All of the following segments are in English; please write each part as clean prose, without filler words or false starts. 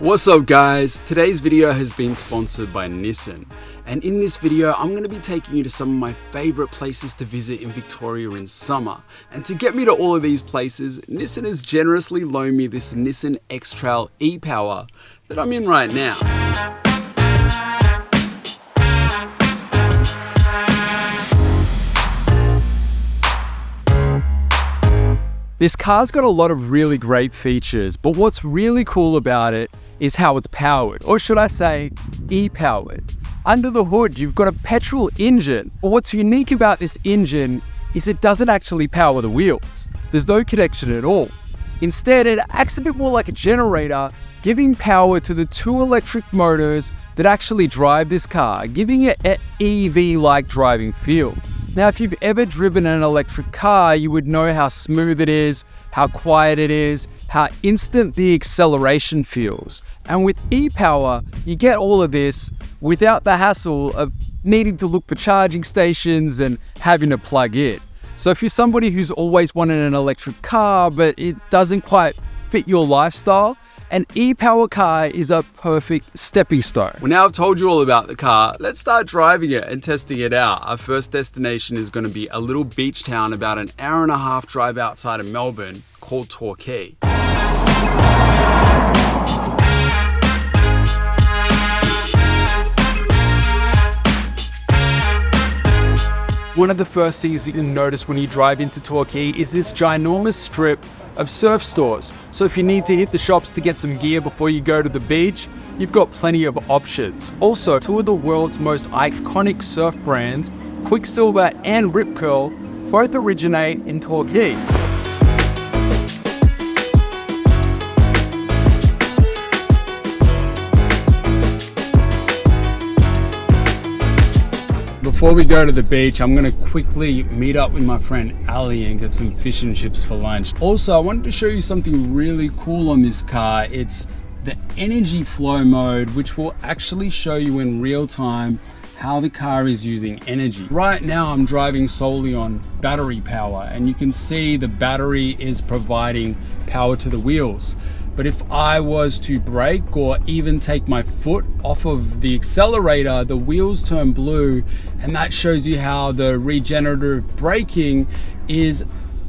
What's up guys, today's video has been sponsored by Nissan, and in this video I'm going to be taking you to some of my favourite places to visit in Victoria in summer. And to get me to all of these places, Nissan has generously loaned me this Nissan X-Trail e-Power that I'm in right now. This car's got a lot of really great features, but what's really cool about it is how it's powered, or should I say, e-powered. Under the hood, you've got a petrol engine, but what's unique about this engine is it doesn't actually power the wheels. There's no connection at all. Instead, it acts a bit more like a generator, giving power to the two electric motors that actually drive this car, giving it an EV-like driving feel. Now, if you've ever driven an electric car, you would know how smooth it is, how quiet it is, how instant the acceleration feels. And with e-Power, you get all of this without the hassle of needing to look for charging stations and having to plug in. So if you're somebody who's always wanted an electric car, but it doesn't quite fit your lifestyle, an e-Power car is a perfect stepping stone. Well, now I've told you all about the car, let's start driving it and testing it out. Our first destination is going to be a little beach town about an hour-and-a-half drive outside of Melbourne called Torquay. One of the first things you can notice when you drive into Torquay is this ginormous strip of surf stores. So if you need to hit the shops to get some gear before you go to the beach, you've got plenty of options. Also, two of the world's most iconic surf brands, Quicksilver and Rip Curl, both originate in Torquay. Before we go to the beach, I'm gonna quickly meet up with my friend Ali and get some fish and chips for lunch. Also, I wanted to show you something really cool on this car. It's the energy flow mode, which will actually show you in real time how the car is using energy. Right now, I'm driving solely on battery power, and you can see the battery is providing power to the wheels. But if I was to brake or even take my foot off of the accelerator, the wheels turn blue, and that shows you how the regenerative braking is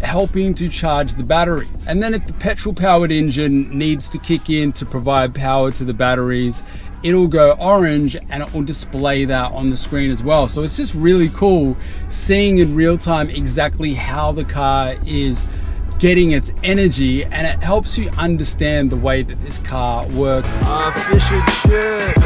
helping to charge the batteries. And then if the petrol powered engine needs to kick in to provide power to the batteries, it'll go orange and it will display that on the screen as well. So it's just really cool seeing in real time exactly how the car is getting its energy, and it helps you understand the way that this car works. Fish and chips.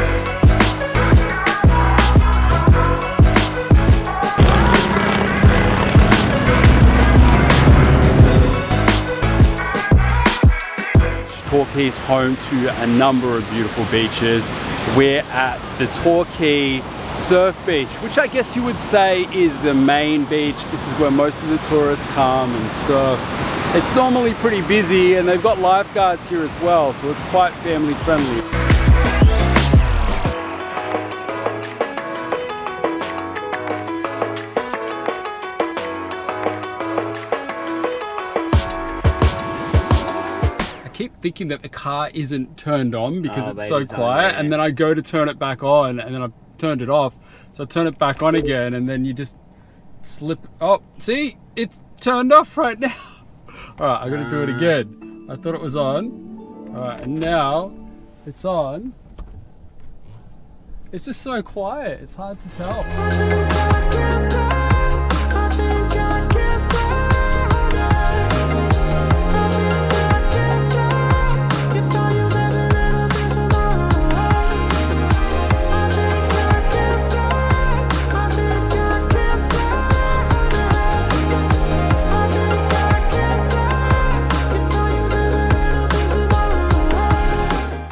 Torquay is home to a number of beautiful beaches. We're at the Torquay Surf Beach, which I guess you would say is the main beach. This is where most of the tourists come and surf. It's normally pretty busy, and they've got lifeguards here as well, so it's quite family friendly. I keep thinking that the car isn't turned on because it's so quiet, and then I go to turn it back on, and then I turned it off. So I turn it back on again, and then you just slip. Oh, see? It's turned off right now. Alright, I'm gonna do it again. I thought it was on. Alright, and now it's on. It's just so quiet, it's hard to tell.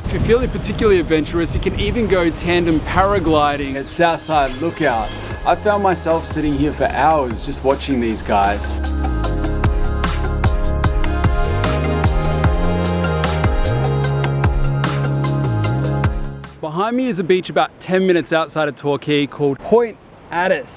If you're feeling particularly adventurous, you can even go tandem paragliding at Southside Lookout. I found myself sitting here for hours just watching these guys. Behind me is a beach about 10 minutes outside of Torquay called Point Addis.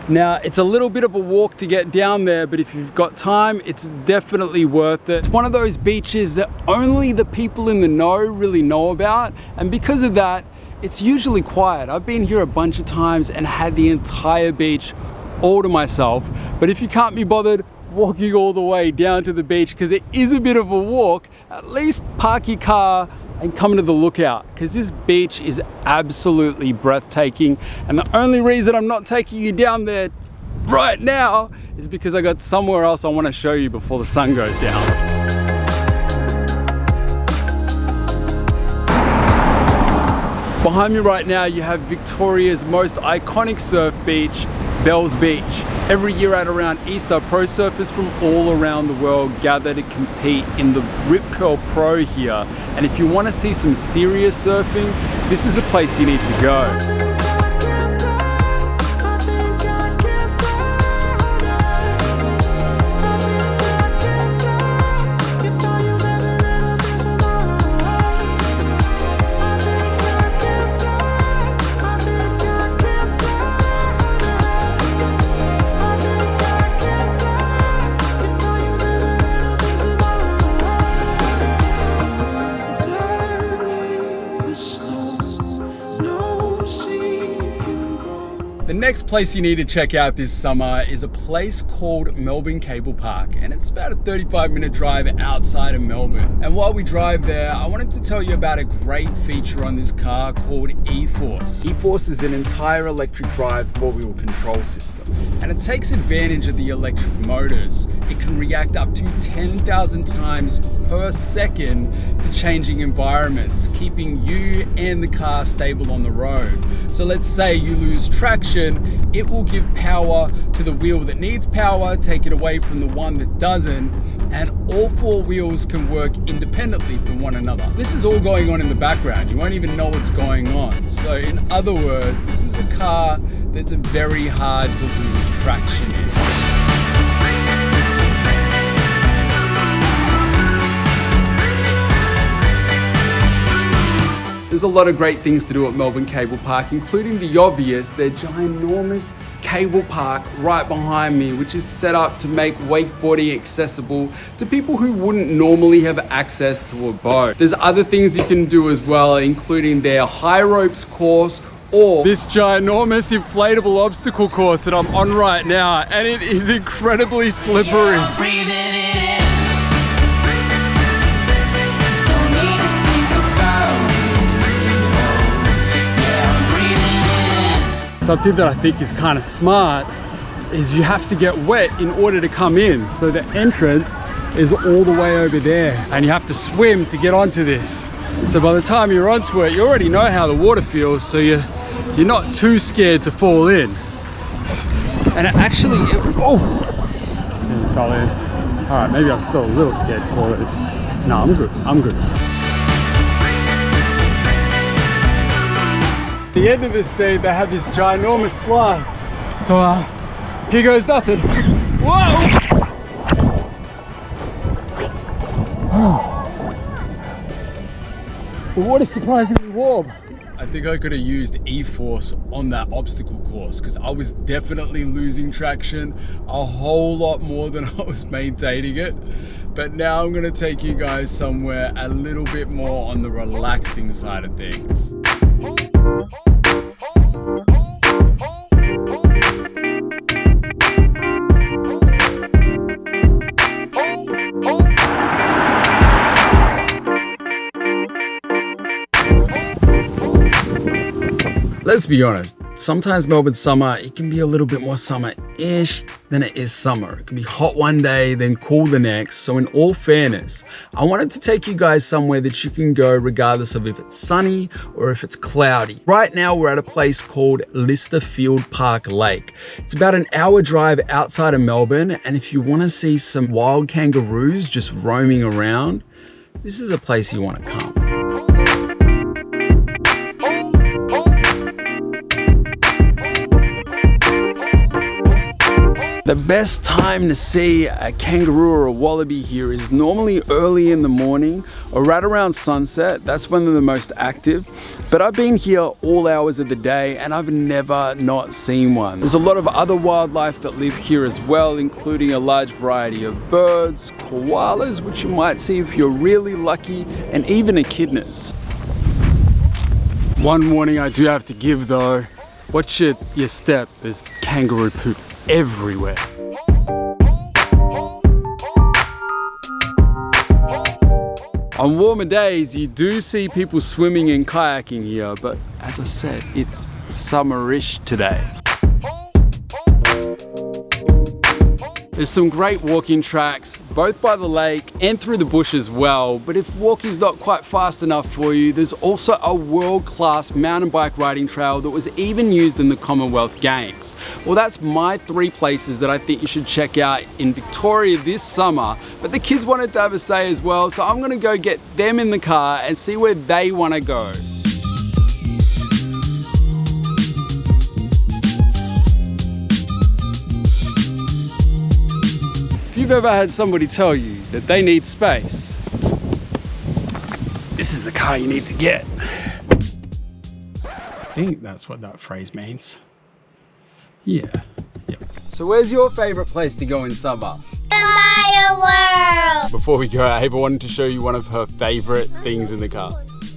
Now, it's a little bit of a walk to get down there, but if you've got time, it's definitely worth it. It's one of those beaches that only the people in the know really know about, and because of that, it's usually quiet. I've been here a bunch of times and had the entire beach all to myself, but if you can't be bothered walking all the way down to the beach, because it is a bit of a walk, at least park your car and come to the lookout, because this beach is absolutely breathtaking. And the only reason I'm not taking you down there right now is because I got somewhere else I want to show you before the sun goes down. Behind me right now, you have Victoria's most iconic surf beach, Bells Beach. Every year at around Easter, pro surfers from all around the world gather to compete in the Rip Curl Pro here. And if you want to see some serious surfing, this is a place you need to go. The next place you need to check out this summer is a place called Melbourne Cable Park, and it's about a 35-minute drive outside of Melbourne. And while we drive there, I wanted to tell you about a great feature on this car called eForce. eForce is an entire electric drive four-wheel control system, and it takes advantage of the electric motors. It can react up to 10,000 times per second to changing environments, keeping you and the car stable on the road. So let's say you lose traction, it will give power to the wheel that needs power, take it away from the one that doesn't, and all four wheels can work independently from one another. This is all going on in the background. You won't even know what's going on. So in other words, this is a car that's very hard to lose traction in. There's a lot of great things to do at Melbourne Cable Park, including the obvious, their ginormous cable park right behind me, which is set up to make wakeboarding accessible to people who wouldn't normally have access to a boat. There's other things you can do as well, including their high ropes course, or this ginormous inflatable obstacle course that I'm on right now, and it is incredibly slippery. Something that I think is kind of smart is you have to get wet in order to come in. So the entrance is all the way over there, and you have to swim to get onto this. So by the time you're onto it, you already know how the water feels, so you're not too scared to fall in. And it actually, oh! Didn't fall in. All right, maybe I'm still a little scared to fall in. No, I'm good, I'm good. At the end of this thing, they have this ginormous slide. So here goes nothing. Whoa! The water's surprisingly warm. I think I could have used eForce on that obstacle course, because I was definitely losing traction a whole lot more than I was maintaining it. But now I'm going to take you guys somewhere a little bit more on the relaxing side of things. Let's be honest, sometimes Melbourne summer, it can be a little bit more summer-ish than it is summer. It can be hot one day, then cool the next. So in all fairness, I wanted to take you guys somewhere that you can go regardless of if it's sunny or if it's cloudy. Right now, we're at a place called Listerfield Park Lake. It's about an hour drive outside of Melbourne, and if you want to see some wild kangaroos just roaming around, this is a place you want to come. The best time to see a kangaroo or a wallaby here is normally early in the morning or right around sunset. That's when they're the most active. But I've been here all hours of the day and I've never not seen one. There's a lot of other wildlife that live here as well, including a large variety of birds, koalas, which you might see if you're really lucky, and even echidnas. One warning I do have to give though, watch your step, there's kangaroo poop everywhere. On warmer days, you do see people swimming and kayaking here, but as I said, it's summerish today. There's some great walking tracks, both by the lake and through the bush as well, but if walking's not quite fast enough for you, there's also a world-class mountain bike riding trail that was even used in the Commonwealth Games. Well, that's my 3 places that I think you should check out in Victoria this summer, but the kids wanted to have a say as well, so I'm gonna go get them in the car and see where they wanna go. If you've ever had somebody tell you that they need space, this is the car you need to get. I think that's what that phrase means. Yeah. Yep. So where's your favorite place to go in summer? The World! Before we go, Ava wanted to show you one of her favorite things in the car.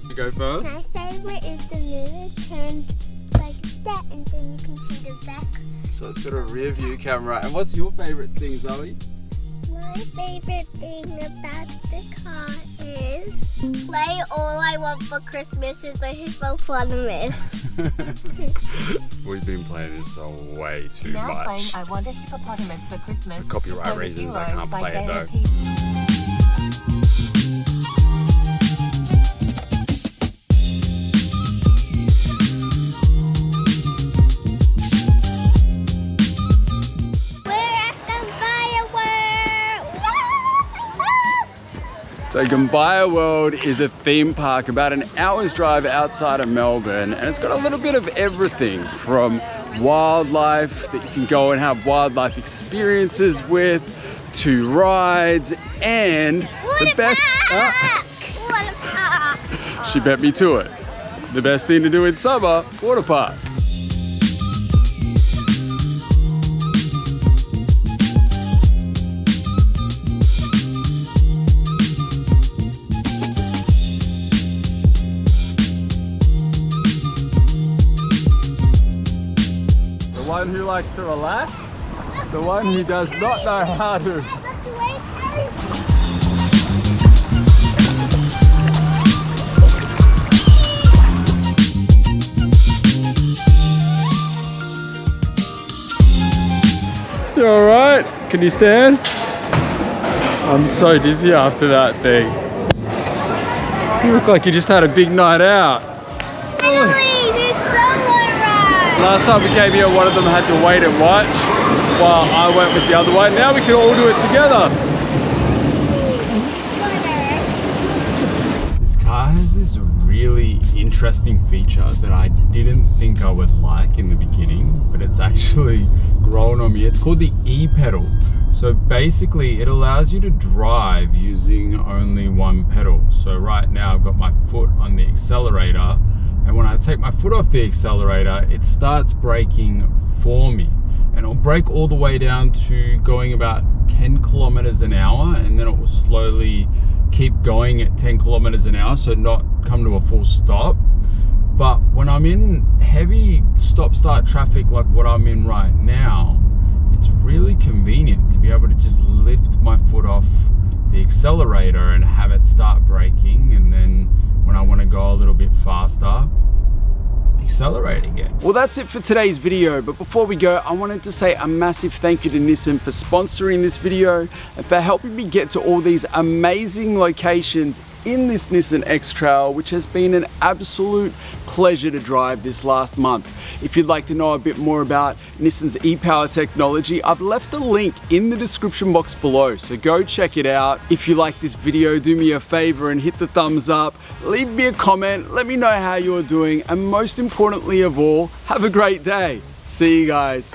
You go first? My favorite is the mirror turned like that, and then you can see the back. So it's got a rear view camera. And what's your favorite thing, Zoe? My favorite thing about the car is play All I Want for Christmas is a hippopotamus. We've been playing this song way too now much. Playing I Want a Hippopotamus for Christmas. For copyright reasons, I can't play it though. So Gombaya World is a theme park about an hour's drive outside of Melbourne, and it's got a little bit of everything from wildlife that you can go and have wildlife experiences with, to rides, and the best... She bet me to it. The best thing to do in summer, water park. The one who likes to relax, the one who does not know how to. You alright? Can you stand? I'm so dizzy after that thing. You look like you just had a big night out. Last time we came here, one of them had to wait and watch while I went with the other one. Now we can all do it together. This car has this really interesting feature that I didn't think I would like in the beginning, but it's actually grown on me. It's called the e-pedal. So basically it allows you to drive using only one pedal. So right now I've got my foot on the accelerator, and when I take my foot off the accelerator, it starts braking for me. And it'll brake all the way down to going about 10 kilometers an hour, and then it will slowly keep going at 10 kilometers an hour, so not come to a full stop. But when I'm in heavy stop-start traffic like what I'm in right now, it's really convenient to be able to just lift my foot off the accelerator and have it start braking, and then when I want to go a little bit faster, accelerate again. Well, that's it for today's video, but before we go, I wanted to say a massive thank you to Nissan for sponsoring this video and for helping me get to all these amazing locations in this Nissan X-Trail, which has been an absolute pleasure to drive this last month. If you'd like to know a bit more about Nissan's e-power technology, I've left a link in the description box below, so go check it out. If you like this video, do me a favor and hit the thumbs up, leave me a comment, let me know how you're doing, and most importantly of all, have a great day. See you guys.